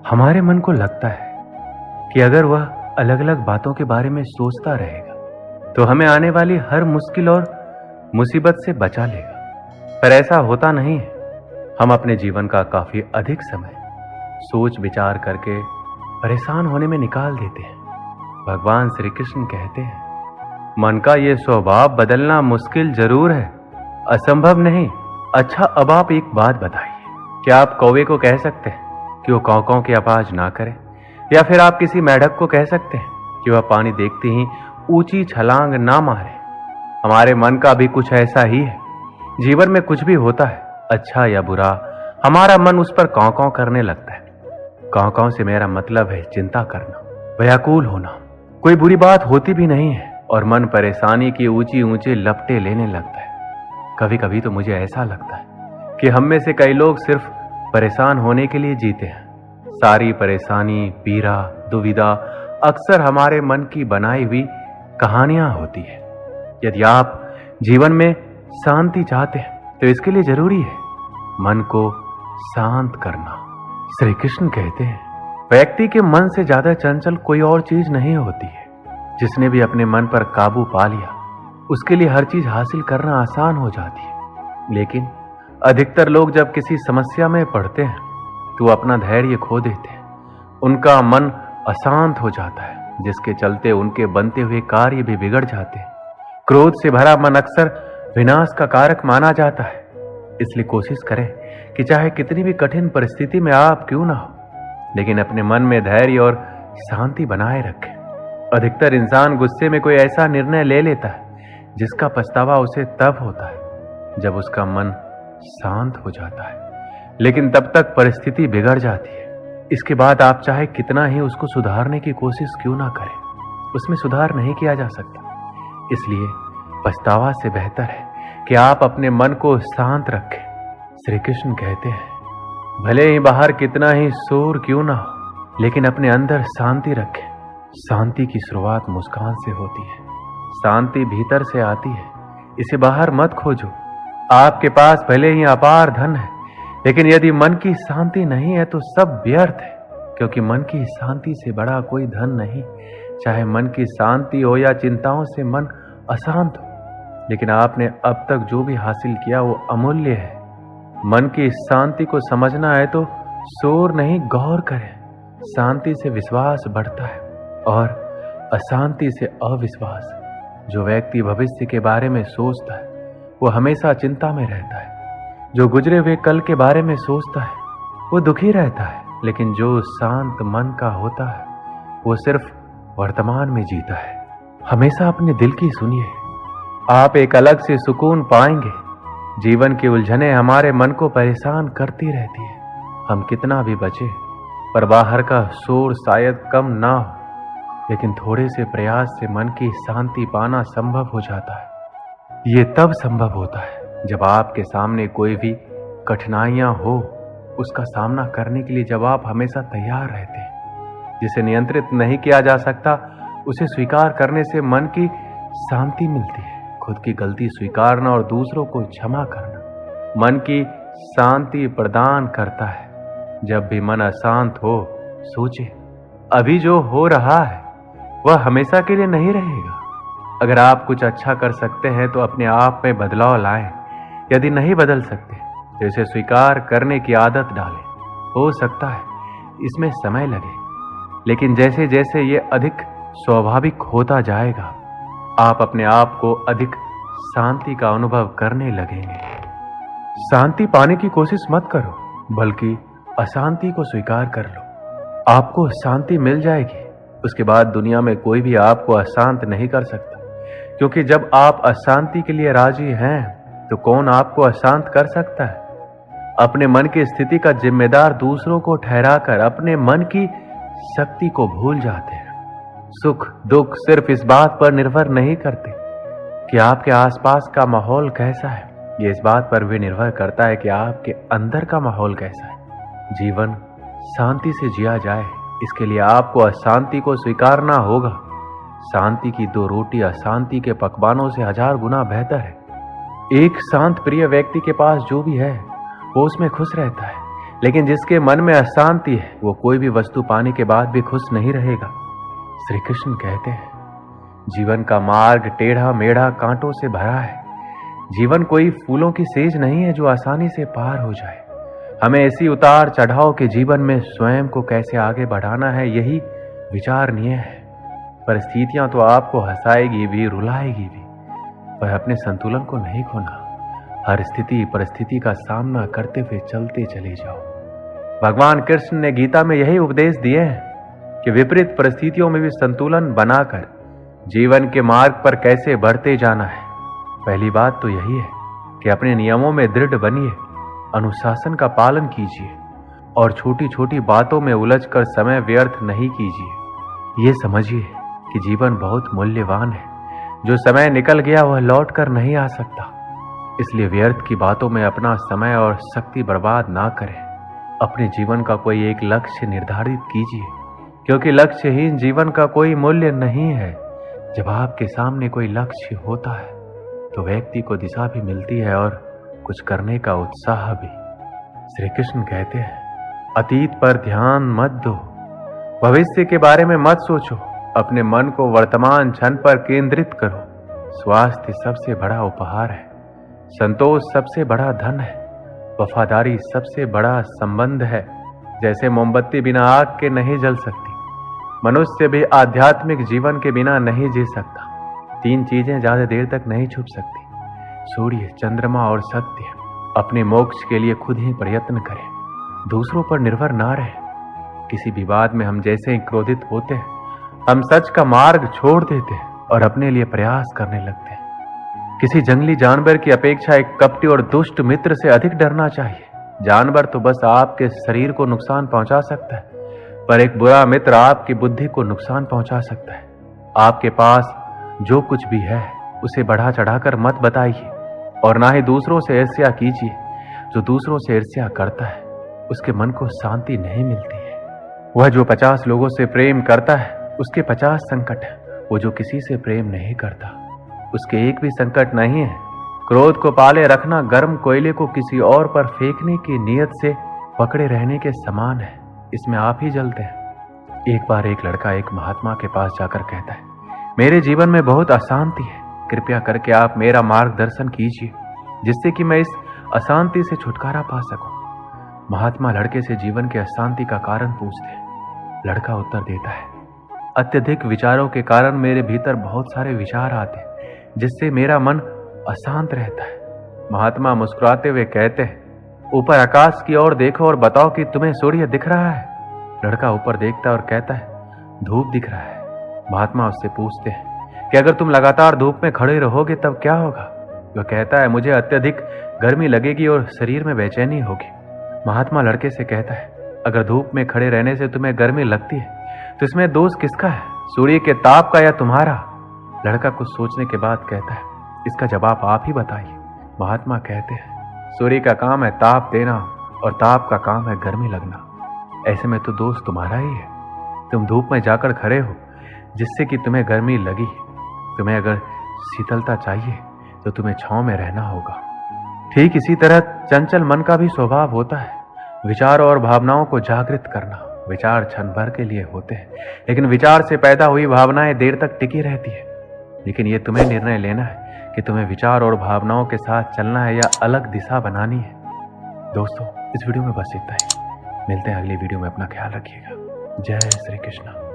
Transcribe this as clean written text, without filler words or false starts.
हमारे मन को लगता है कि अगर वह अलग अलग बातों के बारे में सोचता रहेगा तो हमें आने वाली हर मुश्किल और मुसीबत से बचा लेगा। पर ऐसा होता नहीं है। हम अपने जीवन का काफी अधिक समय सोच विचार करके परेशान होने में निकाल देते हैं। भगवान श्री कृष्ण कहते हैं, मन का ये स्वभाव बदलना मुश्किल जरूर है, असंभव नहीं। अच्छा, अब आप एक बात बताइए, क्या आप कौवे को कह सकते हैं कि वो काँव काँव की आवाज ना करे? या फिर आप किसी मेढक को कह सकते हैं कि वह पानी देखते ही ऊंची छलांग ना मारे? हमारे मन का भी कुछ ऐसा ही है। जीवन में कुछ भी होता है, अच्छा या बुरा, हमारा मन उस पर काँव काँव करने लगता है। काँव काँव से मेरा मतलब है चिंता करना, व्याकुल होना। कोई बुरी बात होती भी नहीं है और मन परेशानी की ऊंची ऊंची लपटें लेने लगता है। कभी कभी तो मुझे ऐसा लगता है कि हम में से कई लोग सिर्फ परेशान होने के लिए जीते हैं। सारी परेशानी, पीड़ा, दुविधा अक्सर हमारे मन की बनाई हुई कहानियां होती है। यदि आप जीवन में शांति चाहते हैं तो इसके लिए जरूरी है मन को शांत करना। श्री कृष्ण कहते हैं, व्यक्ति के मन से ज्यादा चंचल कोई और चीज नहीं होती है। जिसने भी अपने मन पर काबू पा लिया उसके लिए हर चीज हासिल करना आसान हो जाती है। लेकिन अधिकतर लोग जब किसी समस्या में पड़ते हैं तो अपना धैर्य खो देते हैं। उनका मन अशांत हो जाता है, जिसके चलते उनके बनते हुए कार्य भी बिगड़ जाते हैं। क्रोध से भरा मन अक्सर विनाश का कारक माना जाता है। इसलिए कोशिश करें कि चाहे कितनी भी कठिन परिस्थिति में आप क्यों ना हो, लेकिन अपने मन में धैर्य और शांति बनाए रखें। अधिकतर इंसान गुस्से में कोई ऐसा निर्णय ले लेता है जिसका पछतावा उसे तब होता है जब उसका मन शांत हो जाता है, लेकिन तब तक परिस्थिति बिगड़ जाती है। इसके बाद आप चाहे कितना ही उसको सुधारने की कोशिश क्यों ना करें, उसमें सुधार नहीं किया जा सकता। इसलिए पछतावा से बेहतर है कि आप अपने मन को शांत रखें। श्री कृष्ण कहते हैं, भले ही बाहर कितना ही शोर क्यों ना हो, लेकिन अपने अंदर शांति रखें। शांति की शुरुआत मुस्कान से होती है। शांति भीतर से आती है, इसे बाहर मत खोजो। आपके पास भले ही अपार धन है, लेकिन यदि मन की शांति नहीं है तो सब व्यर्थ है, क्योंकि मन की शांति से बड़ा कोई धन नहीं। चाहे मन की शांति हो या चिंताओं से मन अशांत हो, लेकिन आपने अब तक जो भी हासिल किया वो अमूल्य है। मन की शांति को समझना है तो शोर नहीं, गौर करें। शांति से विश्वास बढ़ता है और अशांति से अविश्वास। जो व्यक्ति भविष्य के बारे में सोचता है वो हमेशा चिंता में रहता है। जो गुजरे हुए कल के बारे में सोचता है वो दुखी रहता है, लेकिन जो शांत मन का होता है वो सिर्फ वर्तमान में जीता है। हमेशा अपने दिल की सुनिए, आप एक अलग से सुकून पाएंगे। जीवन की उलझनें हमारे मन को परेशान करती रहती है। हम कितना भी बचे पर बाहर का शोर शायद कम ना हो, लेकिन थोड़े से प्रयास से मन की शांति पाना संभव हो जाता है। ये तब संभव होता है जब आपके सामने कोई भी कठिनाइयां हो, उसका सामना करने के लिए जब आप हमेशा तैयार रहते हैं। जिसे नियंत्रित नहीं किया जा सकता उसे स्वीकार करने से मन की शांति मिलती है। खुद की गलती स्वीकारना और दूसरों को क्षमा करना मन की शांति प्रदान करता है। जब भी मन अशांत हो, सोचे अभी जो हो रहा है वह हमेशा के लिए नहीं रहेगा। अगर आप कुछ अच्छा कर सकते हैं तो अपने आप में बदलाव लाएं। यदि नहीं बदल सकते तो इसे स्वीकार करने की आदत डालें। हो सकता है इसमें समय लगे, लेकिन जैसे जैसे ये अधिक स्वाभाविक होता जाएगा आप अपने आप को अधिक शांति का अनुभव करने लगेंगे। शांति पाने की कोशिश मत करो, बल्कि अशांति को स्वीकार कर लो। आपको शांति मिल जाएगी। उसके बाद दुनिया में कोई भी आपको अशांत नहीं कर सकता, क्योंकि जब आप अशांति के लिए राजी हैं तो कौन आपको अशांत कर सकता है। अपने मन की स्थिति का जिम्मेदार दूसरों को ठहराकर अपने मन की शक्ति को भूल जाते हैं। सुख दुख सिर्फ इस बात पर निर्भर नहीं करते कि आपके आसपास का माहौल कैसा है, ये इस बात पर भी निर्भर करता है कि आपके अंदर का माहौल कैसा है। जीवन शांति से जिया जाए, इसके लिए आपको अशांति को स्वीकारना होगा। शांति की 2 रोटी अशांति के पकवानों से 1000 गुना बेहतर है। एक शांत प्रिय व्यक्ति के पास जो भी है वो उसमें खुश रहता है, लेकिन जिसके मन में अशांति है वो कोई भी वस्तु पाने के बाद भी खुश नहीं रहेगा। श्री कृष्ण कहते हैं, जीवन का मार्ग टेढ़ा मेढ़ा कांटों से भरा है। जीवन कोई फूलों की सेज नहीं है जो आसानी से पार हो जाए। हमें ऐसी उतार चढ़ाव के जीवन में स्वयं को कैसे आगे बढ़ाना है, यही विचारणीय है। परिस्थितियां तो आपको हंसाएगी भी, रुलाएगी भी, पर अपने संतुलन को नहीं खोना। हर स्थिति परिस्थिति का सामना करते हुए चलते चले जाओ। भगवान कृष्ण ने गीता में यही उपदेश दिए हैं कि विपरीत परिस्थितियों में भी संतुलन बनाकर जीवन के मार्ग पर कैसे बढ़ते जाना है। पहली बात तो यही है कि अपने नियमों में दृढ़ बनिए, अनुशासन का पालन कीजिए और छोटी छोटी बातों में उलझकर समय व्यर्थ नहीं कीजिए। ये समझिए कि जीवन बहुत मूल्यवान है। जो समय निकल गया वह लौट कर नहीं आ सकता, इसलिए व्यर्थ की बातों में अपना समय और शक्ति बर्बाद ना करें। अपने जीवन का कोई एक लक्ष्य निर्धारित कीजिए, क्योंकि लक्ष्यहीन जीवन का कोई मूल्य नहीं है। जब आपके सामने कोई लक्ष्य होता है तो व्यक्ति को दिशा भी मिलती है और कुछ करने का उत्साह भी। श्री कृष्ण कहते हैं, अतीत पर ध्यान मत दो, भविष्य के बारे में मत सोचो, अपने मन को वर्तमान क्षण पर केंद्रित करो। स्वास्थ्य सबसे बड़ा उपहार है, संतोष सबसे बड़ा धन है, वफादारी सबसे बड़ा संबंध है। जैसे मोमबत्ती बिना आग के नहीं जल सकती, मनुष्य भी आध्यात्मिक जीवन के बिना नहीं जी सकता। 3 चीजें ज्यादा देर तक नहीं छुप सकती, सूर्य, चंद्रमा और सत्य। अपने मोक्ष के लिए खुद ही प्रयत्न करें, दूसरों पर निर्भर ना रहें। किसी विवाद में हम जैसे ही क्रोधित होते हैं, हम सच का मार्ग छोड़ देते हैं और अपने लिए प्रयास करने लगते हैं। किसी जंगली जानवर की अपेक्षा एक कपटी और दुष्ट मित्र से अधिक डरना चाहिए। जानवर तो बस आपके शरीर को नुकसान पहुंचा सकता है, पर एक बुरा मित्र आपकी बुद्धि को नुकसान पहुंचा सकता है। आपके पास जो कुछ भी है उसे बढ़ा चढ़ाकर मत बताइए और ना ही दूसरों से ईर्ष्या कीजिए। जो दूसरों से ईर्ष्या करता है उसके मन को शांति नहीं मिलती है। वह जो 50 लोगों से प्रेम करता है उसके 50 संकट है। वो जो किसी से प्रेम नहीं करता उसके एक भी संकट नहीं है। क्रोध को पाले रखना गर्म कोयले को किसी और पर फेंकने की नीयत से पकड़े रहने के समान है। इसमें आप ही जलते हैं। एक बार एक लड़का एक महात्मा के पास जाकर कहता है, मेरे जीवन में बहुत अशांति है, कृपया करके आप मेरा मार्गदर्शन कीजिए जिससे कि मैं इस अशांति से छुटकारा पा सकूं। महात्मा लड़के से जीवन के अशांति का कारण पूछते हैं। लड़का उत्तर देता है, अत्यधिक विचारों के कारण मेरे भीतर बहुत सारे विचार आते हैं जिससे मेरा मन अशांत रहता है। महात्मा मुस्कुराते हुए कहते हैं, ऊपर आकाश की ओर देखो और बताओ कि तुम्हें सूर्य दिख रहा है। लड़का ऊपर देखता है और कहता है, धूप दिख रहा है। महात्मा उससे पूछते हैं कि अगर तुम लगातार धूप में खड़े रहोगे तब क्या होगा? वह कहता है, मुझे अत्यधिक गर्मी लगेगी और शरीर में बेचैनी होगी। महात्मा लड़के से कहता है, अगर धूप में खड़े रहने से तुम्हें गर्मी लगती है तो इसमें दोष किसका है, सूर्य के ताप का या तुम्हारा? लड़का कुछ सोचने के बाद कहता है, इसका जवाब आप ही बताइए। महात्मा कहते हैं, सूर्य का काम है ताप देना और ताप का काम है गर्मी लगना। ऐसे में तो दोष तुम्हारा ही है। तुम धूप में जाकर खड़े हो जिससे कि तुम्हें गर्मी लगी। तुम्हें अगर शीतलता चाहिए तो तुम्हें छांव में रहना होगा। ठीक इसी तरह चंचल मन का भी स्वभाव होता है, विचार और भावनाओं को जागृत करना। विचार क्षण भर के लिए होते हैं, लेकिन विचार से पैदा हुई भावनाएं देर तक टिकी रहती है। लेकिन ये तुम्हें निर्णय लेना है कि तुम्हें विचार और भावनाओं के साथ चलना है या अलग दिशा बनानी है। दोस्तों, इस वीडियो में बस इतना ही। मिलते हैं अगली वीडियो में। अपना ख्याल रखिएगा। जय श्री कृष्ण।